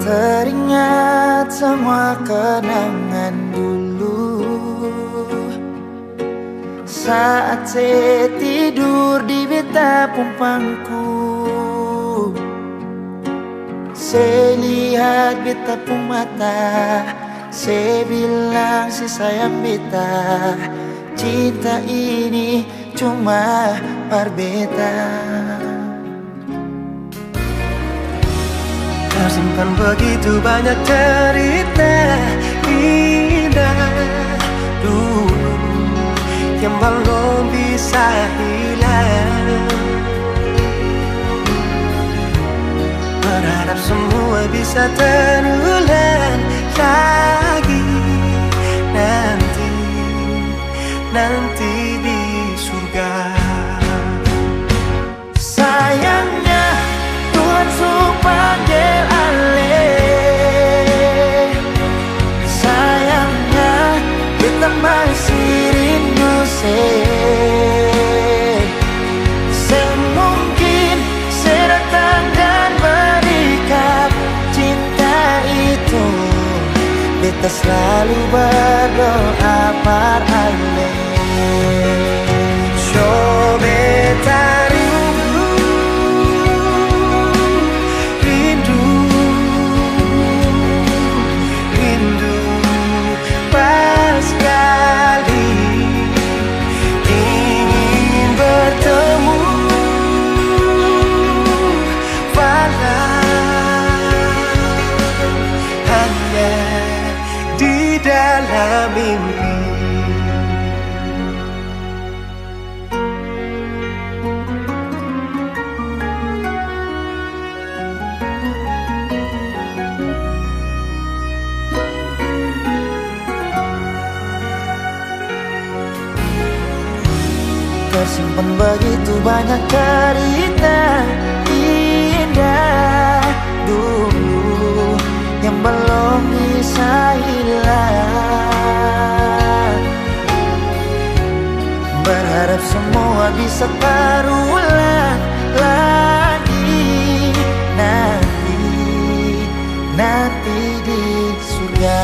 Teringat semua kenangan dulu saat saya tidur di betapung pangku. Saya lihat betapung mata, saya bilang si sayang beta, cinta ini cuma parbeta. Tersimpan begitu banyak cerita indah dulu yang belum bisa hilang. Berharap semua bisa terulang lagi nanti di surga. Sayangnya Tuhan suruh panggil alih. Sayangnya kita masih rindu semungkin saya datang dan berikan cinta itu. Beta selalu berdoa par alih. So beta rindu pas kali ingin bertemu, walau hanya di dalam mimpi. Tersimpan begitu banyak cerita indah dulu yang belum bisa hilang. Berharap semua bisa terulang lagi nanti di surga.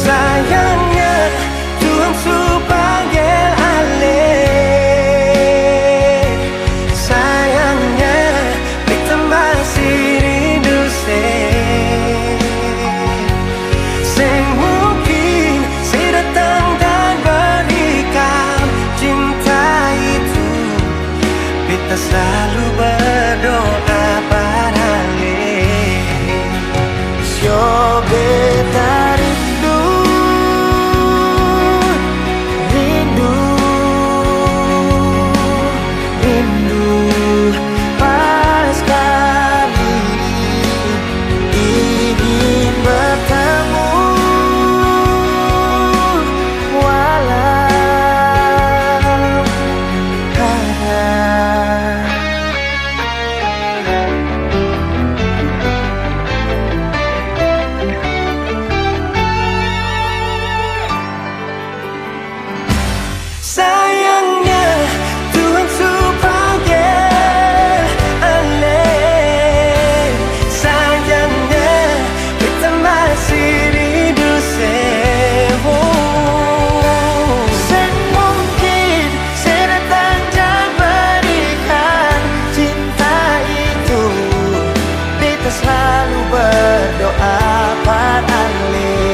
Sayangnya Tuhan suruh panggil alih. Sayangnya kita masih rindu semungkin saya datang dan berikan cinta itu. Kita selalu berdoa paralel. So beta rindu pas kali ingin bertemu, walau sayangnya Tuhan suruh panggil alih. Sayangnya kita masih rindu semungkin saya datang dan berikan cinta itu. Beta selalu berdoa par alih.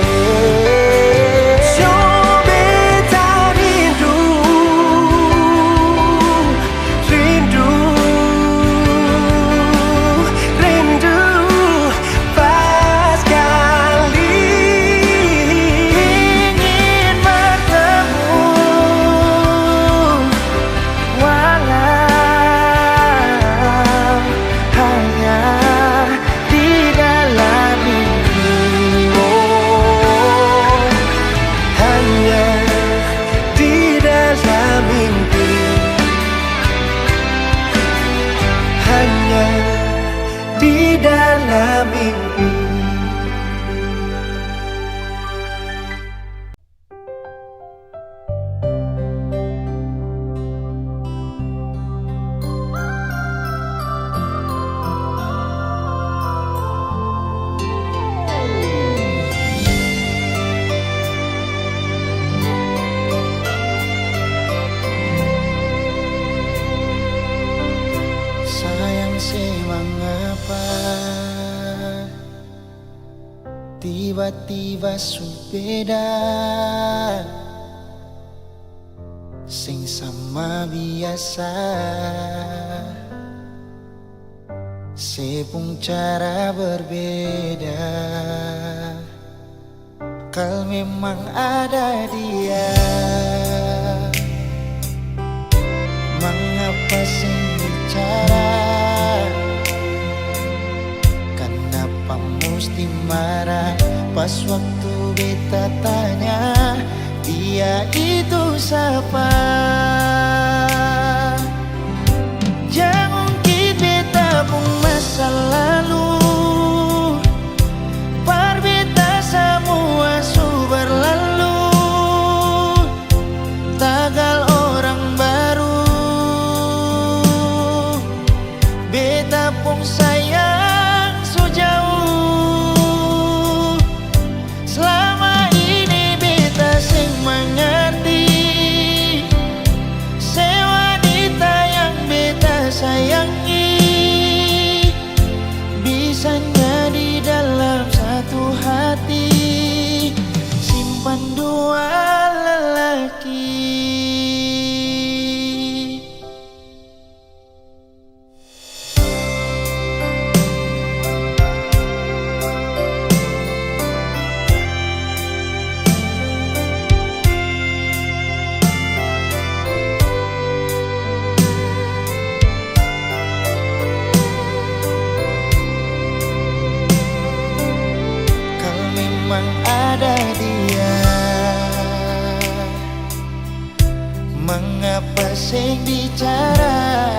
di dalam mimpi. Tiba-tiba su beda, sing sama biasa, sepung cara berbeda. Kal memang ada dia, mengapa sing bicara? Kenapa mesti marah pas waktu beta tanya dia itu siapa? Jangan ungkit beta pun masa lalu, par beta semua su berlalu, tagal orang baru. Beta pun sayang su jauh, selama ini beta sing mengerti se wanita yang beta sayangi, bisanya di dalam satu hati simpan dua lelaki. Memang ada dia, mengapa sing bicara?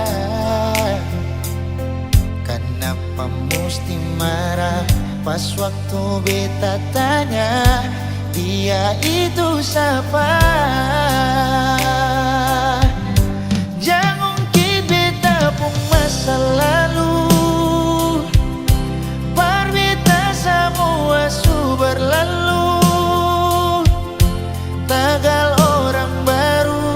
Kenapa mesti marah pas waktu beta tanya dia itu siapa? Jangan ungkit beta pun masa lalu, par beta semua su berlalu, tagal orang baru.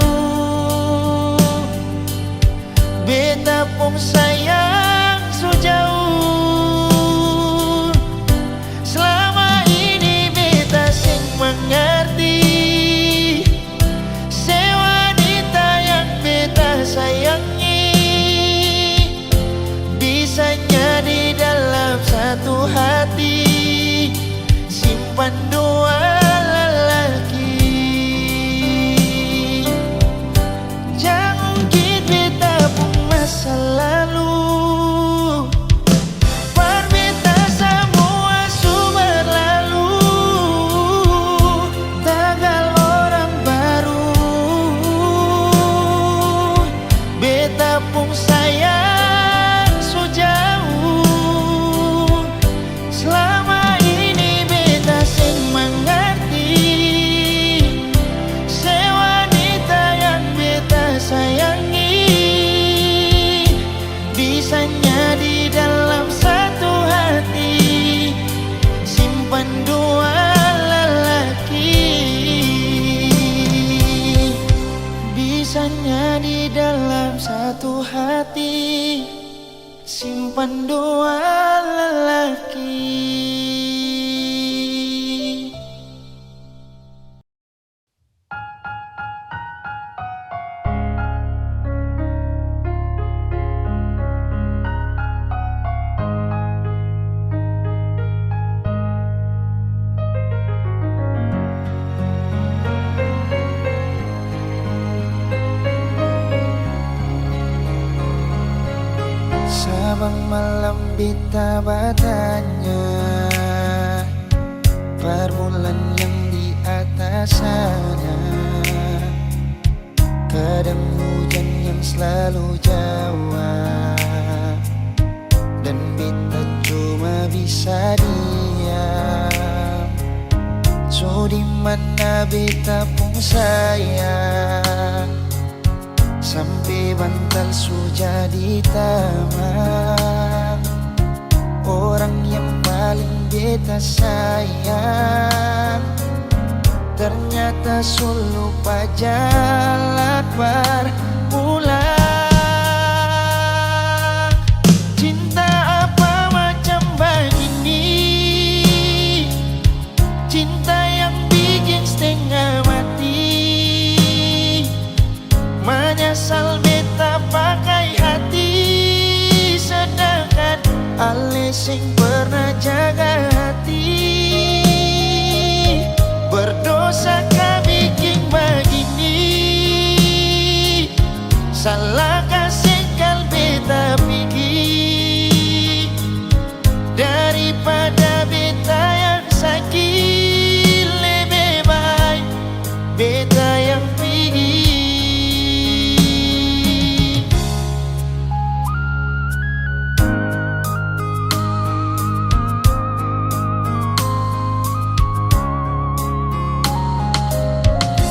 Beta pun sayang su jauh, selama ini beta sing mengerti se wanita yang beta sayangi, bisanya di dalam satu hati simpan dua lelaki. Jangan ungkit beta pun masa lalu, par beta semua su berlalu, tagal orang baru. Beta pun sayang su jauh, selama ini beta sing mengerti se wanita yang beta sayangi, bisanya di dalam satu hati simpan dua lelaki. Bisanya di dalam satu hati simpan dua lelaki. Sabang malam beta bertanya, permulaan yang di atas sana, kadang hujan yang selalu jawab, dan beta cuma bisa diam. So di mana beta pun sayang, sampai bantal su jadi tamang. Orang yang paling beta sayang ternyata su lupa jalan berpulang. Cinta apa macam begini, sing pernah jaga hati. Berdosa kah bikin begini? Salah kasih kalbe tak pergi. Daripada beta yang sakit, lebih baik beta yang pergi.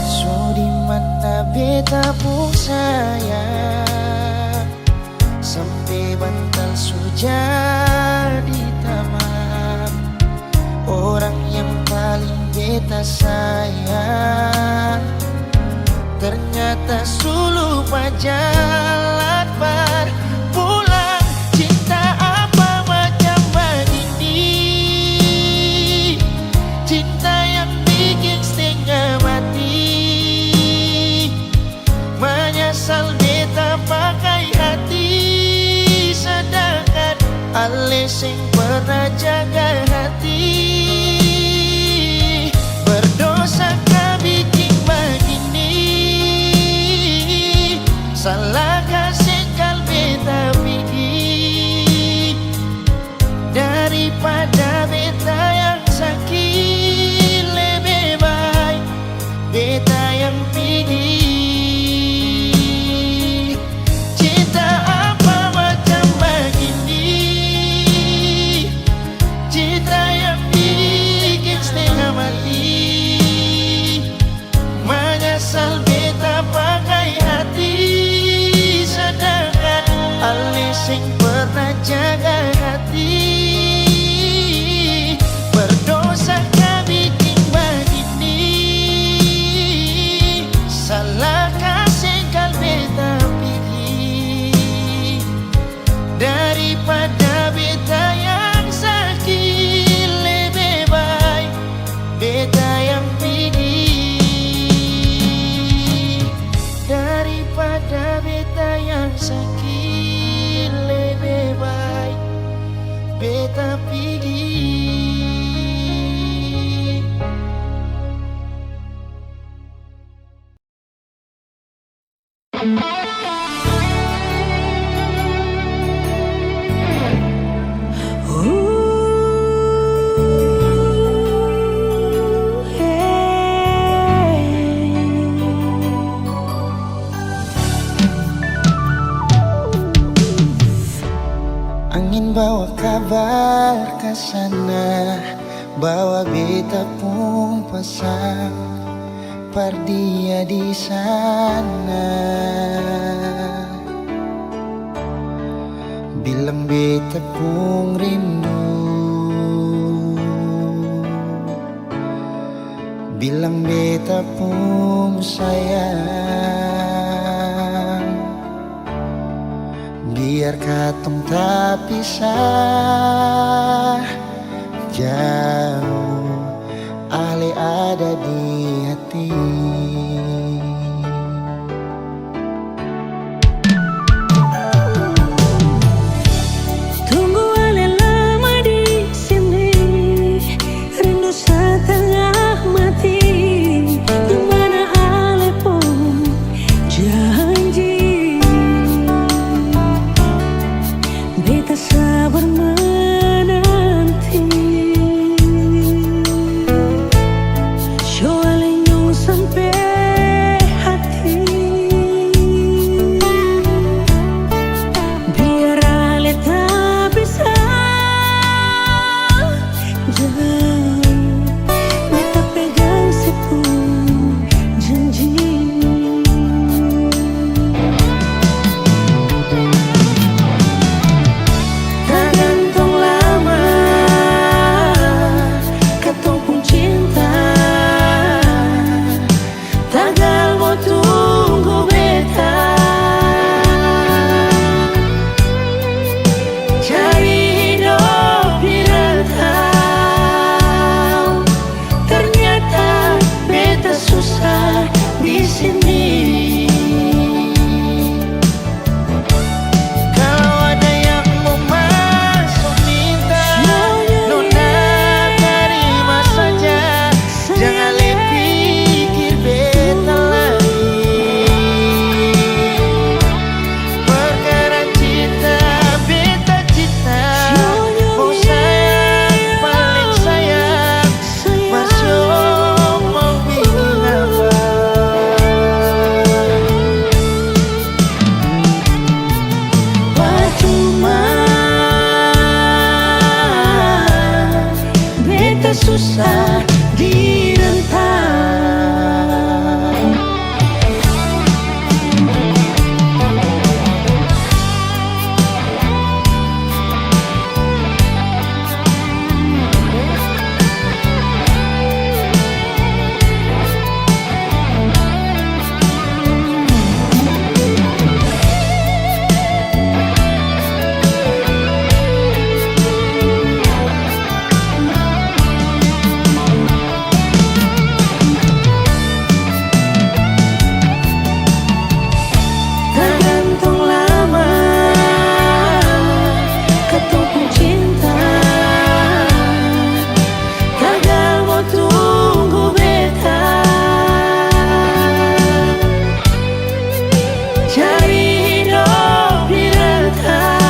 So di mana beta pun sayang, sampai bantal jadi tamam. Orang yang paling beta sayang ternyata suluh jalan pulang. Cinta apa macam begini? Cinta yang bikin setengah mati. Menyesal beta pakai hati, sedangkan ale sing pernah jaga hati. Berdosa kah bikin begini? Salah kasih kalbe tak pergi. Daripada beta yang sakit, lebih baik beta yang pergi. Cinta apa macam begini? Cinta yang bikin setengah mati. Menyesal beta pakai hati, sedangkan ale sing pernah jaga hati. Berdosa kah bikin begini? Salah kasih kalbe tak pergi. Daripada beta yang sakit, lebih baik beta yang pergi. Daripada beta yang sakit, lebih baik beta pergi. Angin bawa kabar ke sana, bawa beta pun pasang par dia di sana. Bilang beta pun rindu, bilang beta pun sayang. Biar katong tak pisah jauh, ale ada di hati. Tunggu ale lama di sini, rindu setengah mati. Di mana ale pun janji, beta sabar susah direntang. Tergantung lama ketemu cinta, gagal mau tunggu beta, cari hidup di rentang.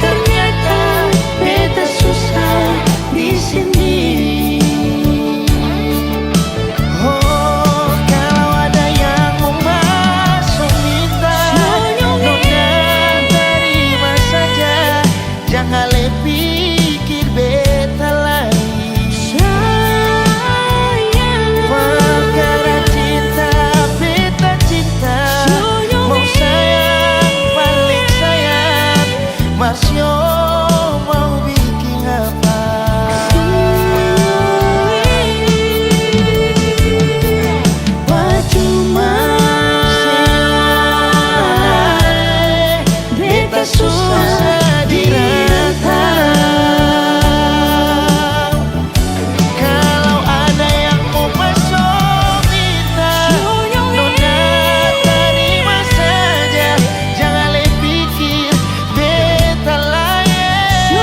Ternyata beta susah di sini. Oh, kalau ada yang mau masuk minta, nona terima saja. Jangan le pikir beta lagi. Perkara cinta, beta cinta. Mau sayang, balik sayang. Marsio mau bikin apa? Percuma beta susah direntang. Kalau ada yang mau masuk minta, nona terima saja. Jangan le pikir beta layak.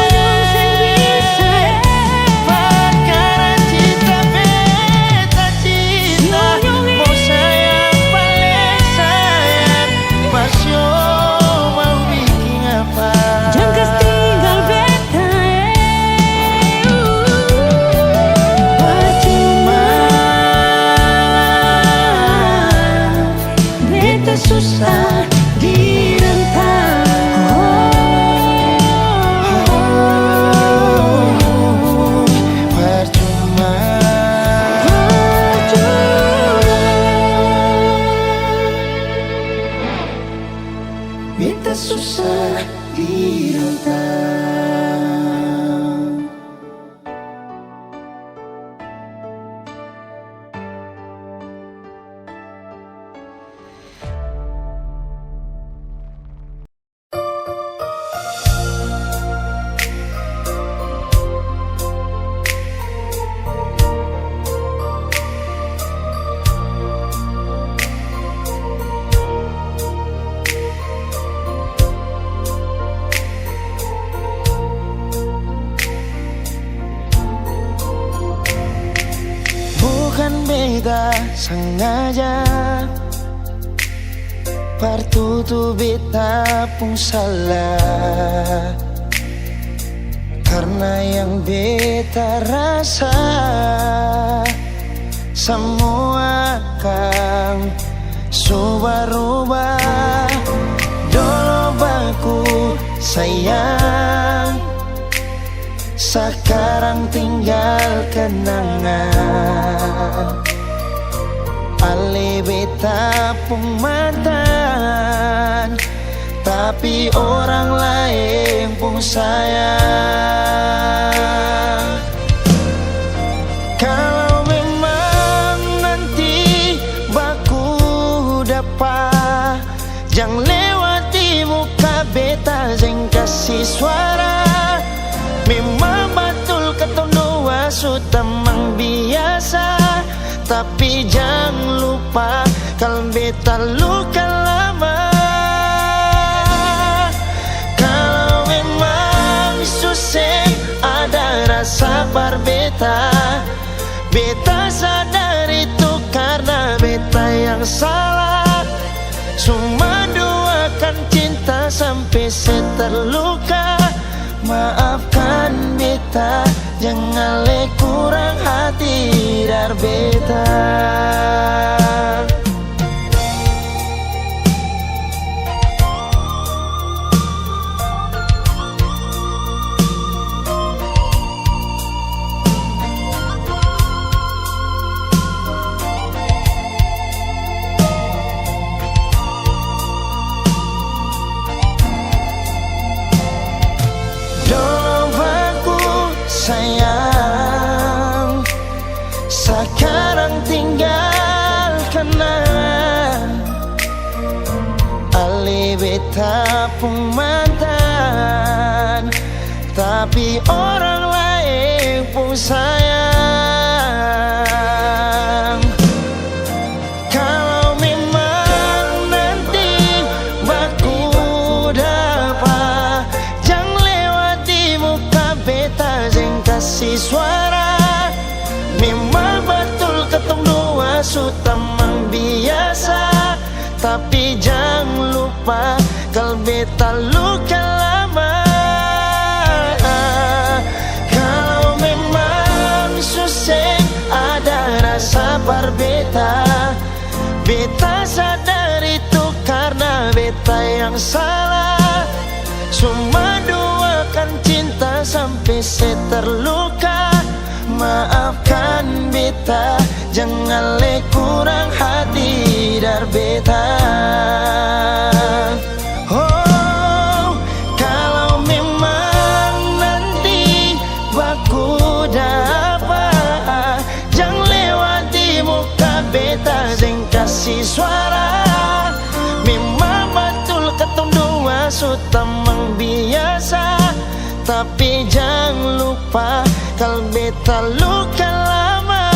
Perkara cinta, beta cinta. Mau sayang, balik sayang. Masyo mau bikin apa? Jangan tinggal beta, percuma beta susah direntang. Percuma. Beta susah direntang. Bukan beta sengaja, partutu beta pun salah. Karena yang beta rasa semua akan subah-rubah. Dulu baku sayang, sekarang tinggal kenangan. Ale beta pun mantan, tapi orang lain pun sayang. Kalau memang nanti baku dapat, jangan lewati muka beta, jangan kasih suara. Memang betul kata dua sudah mang biasa, tapi jangan lupa kalau beta luka lama. Kalau memang susah ada rasa berbeta, beta sadar itu karena beta yang salah. Cuma doakan cinta sampai terluka. Maafkan beta, jangan le kurang hati dar beta. sayang. Sekarang tinggalkan na alih beta pun mantan, tapi orang lain pun sayang. Kalau memang nanti baku dapat, jangan lewati muka beta jeng kasih suara. Memang betul ketemu dua sutamang biasa, tapi jangan lupa kalau beta luka lama. Kalau memang susah ada rasa berbeda, beta sadar itu karena beta yang salah. Cuma duakan cinta sampai saya terluka. Maafkan beta, jangan le kurang hati dar beta. Oh, kalau memang nanti baku dapat, jangan lewati muka beta jeng kasih suara. Memang betul ketemu dua sutamang biasa, tapi jangan lupa kalau beta luka lama.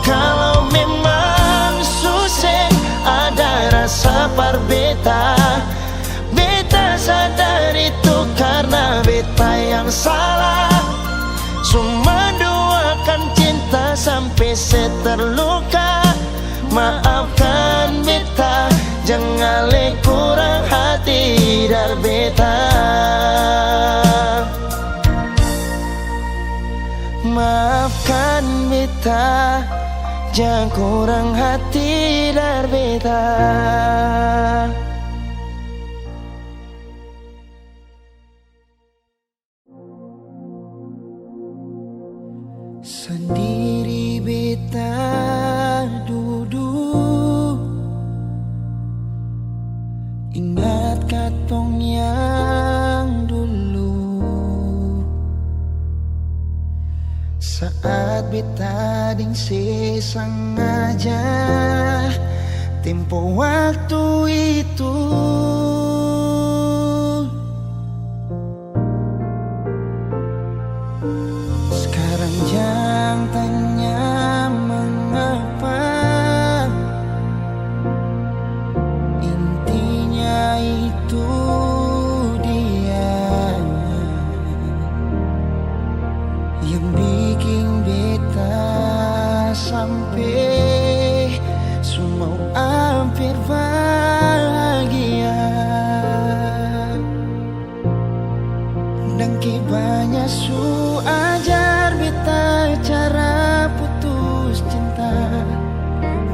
Kalau memang susah ada rasa berbeda, beta sadar itu karena beta yang salah. Cuma duakan cinta sampai saya terluka. Maafkan beta, jangan le kurang hati dar beta. Maafkan beta, jangan kurang hati dar beta. Sendiri beta duduk, ingat katong yang dulu. Saat beta ding sengaja tempo waktu itu. Sekarang jangan tanya mengapa, intinya itu dia yang bikin beta sampai semua hampir bahagia. Dan banyak su ajar beta cara putus cinta,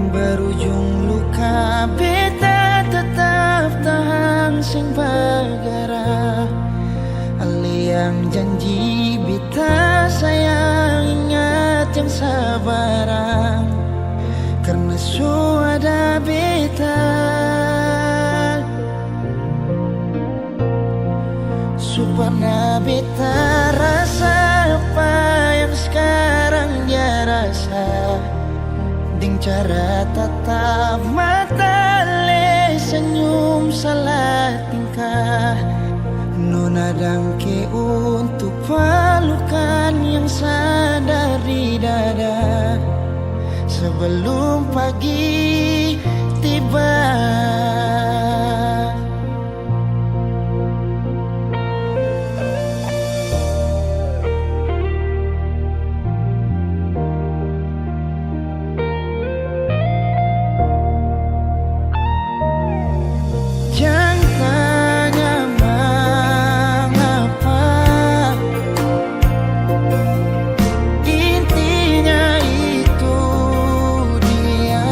berujung luka beta tetap tahan sing bagara. Ali yang janji beta sayang, ingat yang sabaran, karena su ada beta. Supaya beta rasa apa yang sekarang dia rasa, ding cara tatap mata le senyum salah tingkah. Nona dangke untuk pelukan yang sadar di dada sebelum pagi tiba. Intinya itu dia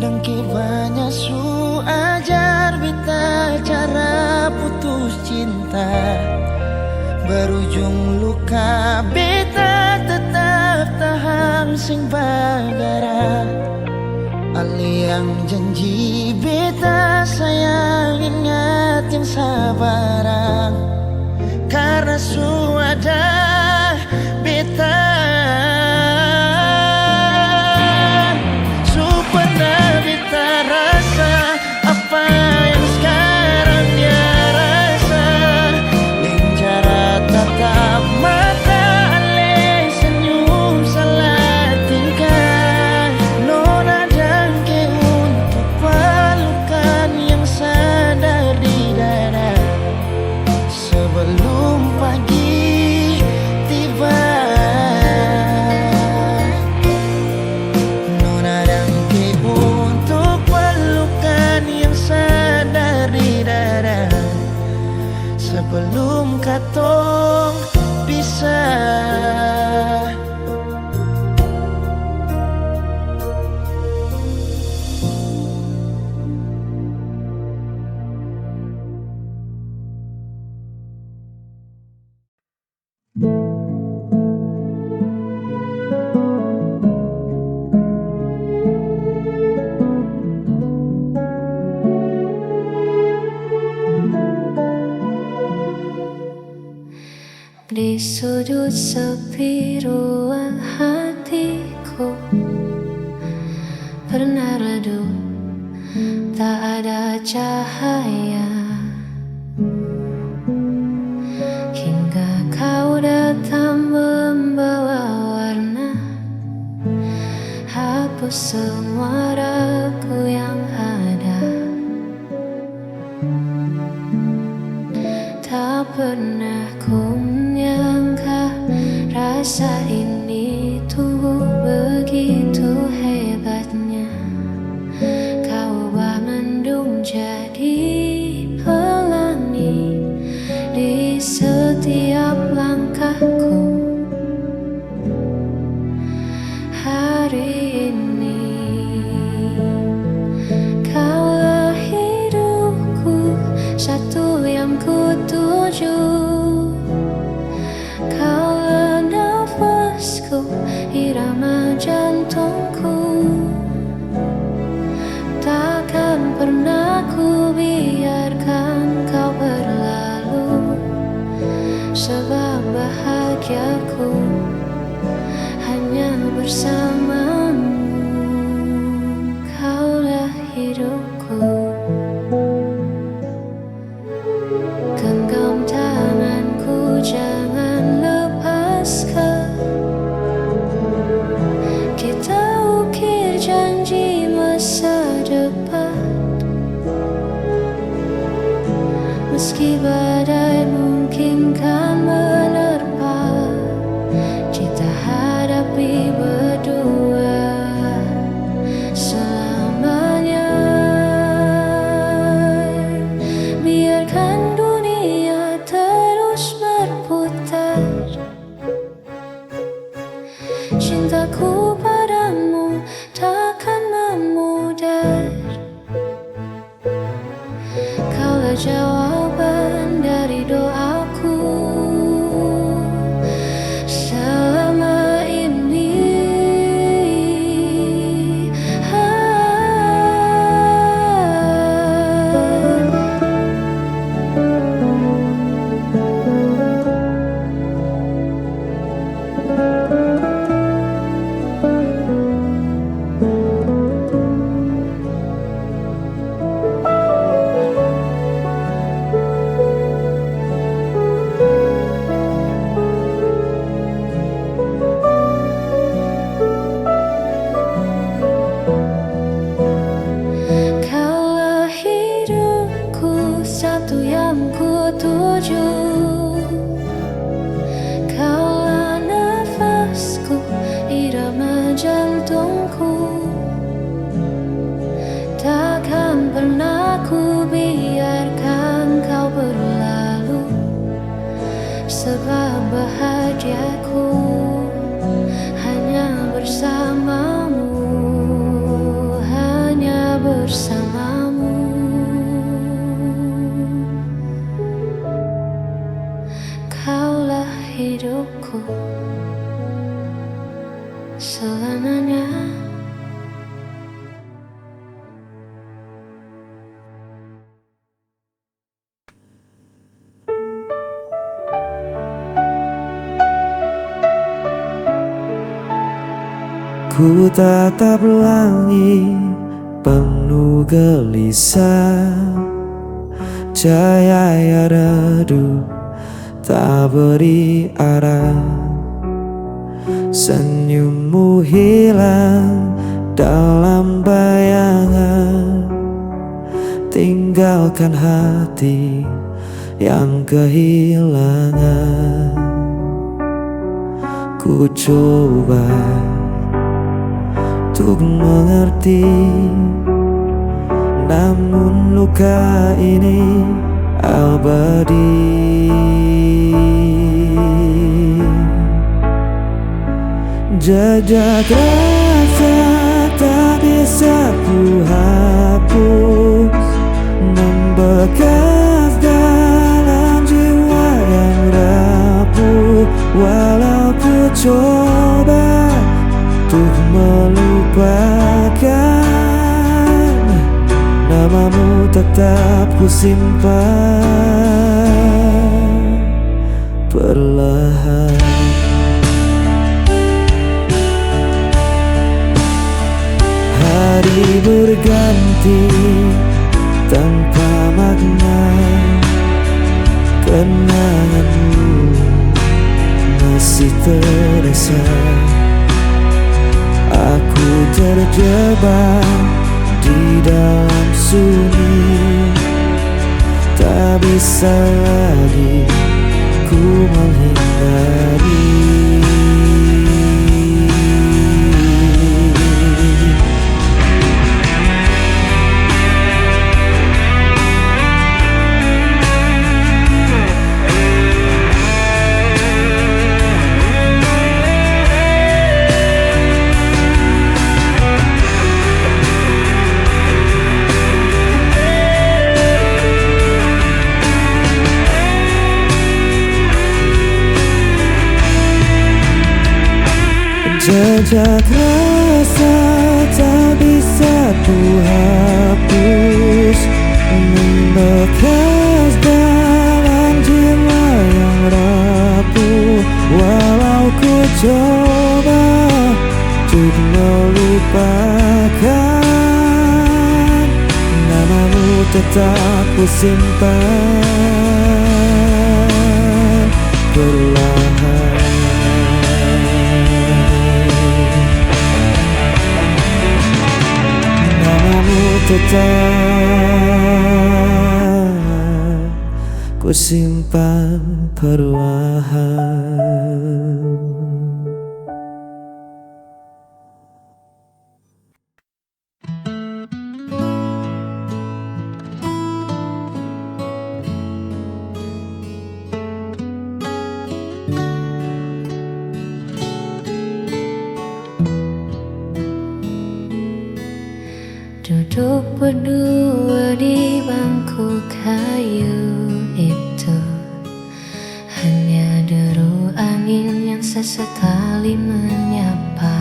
Dengki banyak su ajar beta cara putus cinta, berujung luka beta tetap tahan sing bagara. Ali yang janji beta sayang ingat yang sabarang, karena su ada beta. Su pernah beta rasa apa yang sekarang dia rasa. Lencara tatap mata, ale senyum salah tingkah. Nona dangke untuk pelukan yang sadar di dada sebelum pagi tiba. Nona dangke untuk pelukan yang sadar di dada sebelum katong bisa. Di sudut sepi ruang hatiku pernah redup, tak ada cahaya, hingga kau datang membawa warna, hapus semua ragu yang ada. Tak pernah ku menyangka rasa ini tuh begitu hebatnya. Kau ubah mendung jadi pelangi di setiap langkahku. Hari ini kaulah hidupku, satu yang ku tuju. Kaulah nafasku, irama jantungku. Takkan pernah ku biarkan kau berlalu, sebab bahagiaku hanya bersamamu. Kaulah hidupku. Genggam tanganku, jangan lepaskan. Kita ukir janji masa depan, meski badai mungkin kan menerpa. Kita hadapi berdua selamanya. Biarkan dunia terus berputar, cintaku padamu takkan memudar. Kaulah jawaban dari doaku selama ini. Kaulah hidupku, satu yang ku tuju. Kaulah nafasku, irama jantungku. Takkan pernah ku biarkan kau berlalu, sebab bahagiaku hanya bersamamu, hanya Ku tatap langit penuh gelisah, cahaya redup tak beri arah. Senyummu hilang dalam bayangan, tinggalkan hati yang kehilangan. Ku coba untuk mengerti, namun luka ini abadi. Jejak rasa tak bisa ku hapus, membekas dalam jiwa yang rapuh. Walau ku coba untuk melupakan, namamu tetap ku simpan perlahan. Hari berganti tanpa makna, kenanganmu masih terasa. Aku terjebak di dalam sunyi, tak bisa lagi ku menghindari. Jejak rasa tak bisa ku hapus, membekas dalam jiwa yang rapuh. Walau ku coba untuk melupakan, namamu tetap ku simpan perlahan. Tetap ku simpan perlahan. Duduk berdua di bangku kayu itu, hanya deru angin yang sesekali menyapa.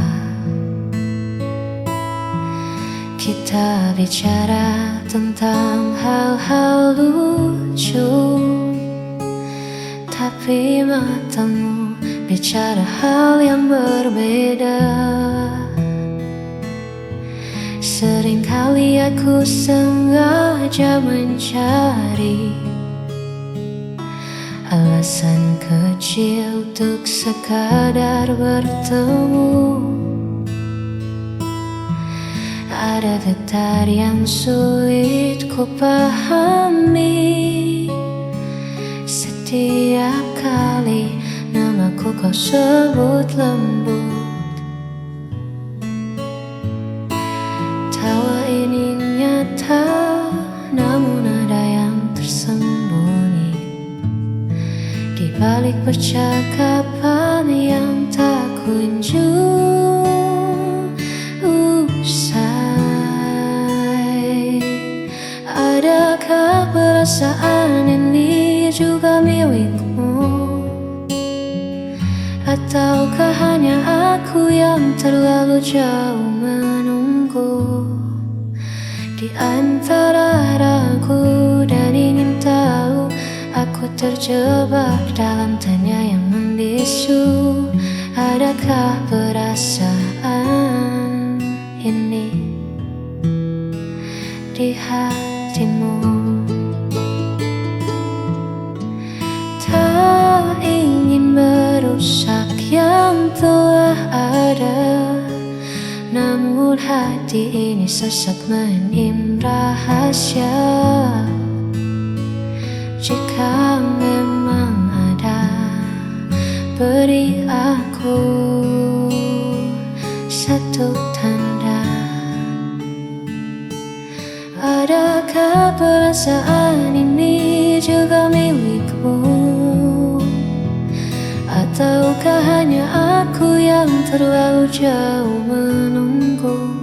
Kita bicara tentang hal-hal lucu, tapi matamu bicara hal yang berbeda. Seringkali aku sengaja mencari alasan kecil untuk sekadar bertemu. Ada getar yang sulit ku pahami setiap kali namaku kau sebut lembut. Tawa ini nyata, namun ada yang tersembunyi di balik percakapan yang tak kunjung usai. Adakah perasaan ini juga milikmu? Ataukah hanya aku yang terlalu jauh menunggu? Di antara ragu dan ingin tahu, aku terjebak dalam tanya yang membisu. Adakah perasaan ini di hatimu. Tak ingin merusak yang telah ada, namun hati ini sesak menyimpan rahasia. Jika memang ada, beri aku satu tanda. Adakah perasaan ini juga milikmu? Ataukah hanya aku yang terlalu jauh menunggu?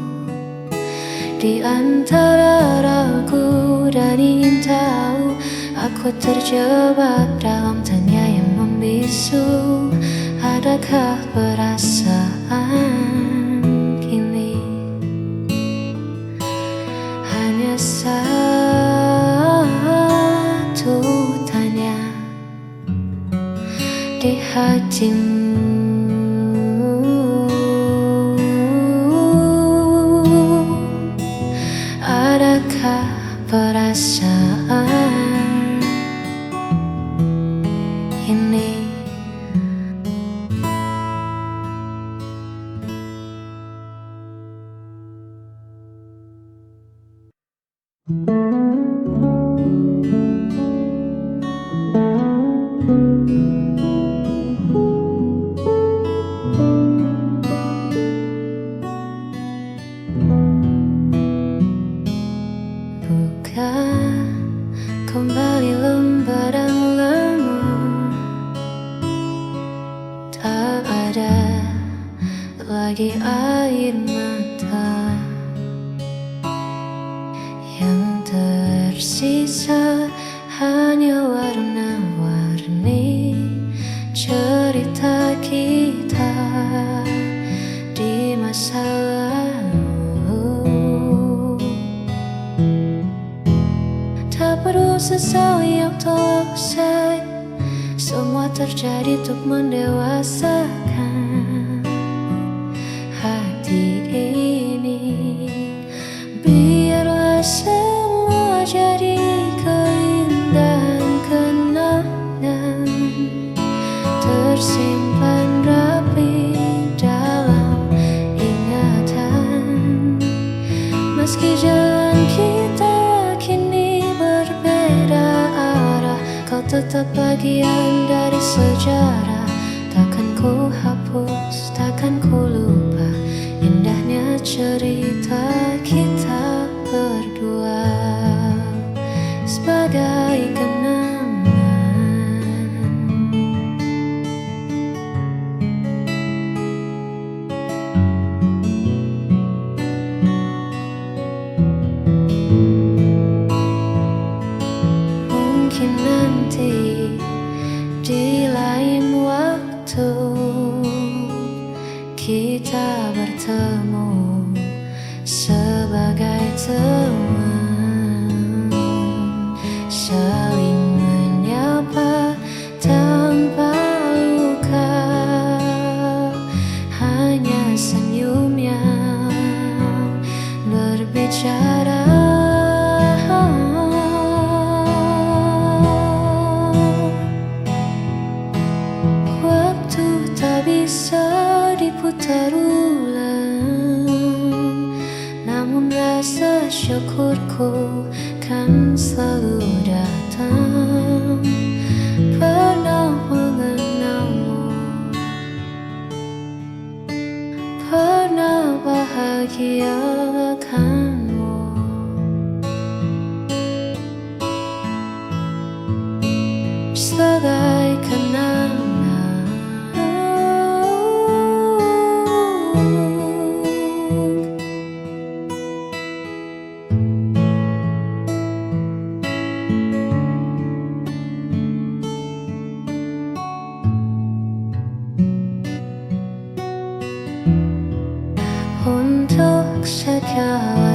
Di antara ragu dan ingin tahu, aku terjebak dalam tanya yang membisu. Adakah perasaan kini hanya satu tanya di hatimu? Adakah perasaan ini? Buka kembali lembaran lama, tak ada lagi air mata. Yang tersisa hanya warna-warni cerita kita di masa lalu. Tak perlu sesali yang telah usai, semua terjadi untuk mendewasakan hati ini. Biarlah semua jadi keindahan kenangan, tersimpan rapi dalam ingatan. Meski jalan kita kini berbeda arah, kau tetap bagian dari sejarah. Takkan ku hapus, takkan ku lupa indahnya cerita kita berdua sebagai kenangan. Mungkin nanti di lain waktu kita bertemu sebagai teman, saling menyapa tanpa luka, hanya senyum yang berbicara. Waktu tak bisa diputar ulang, namun rasa syukurku kan selalu datang. Pernah mengenalmu, pernah bahagiakanmu. Sebagai kenangan. Untuk segala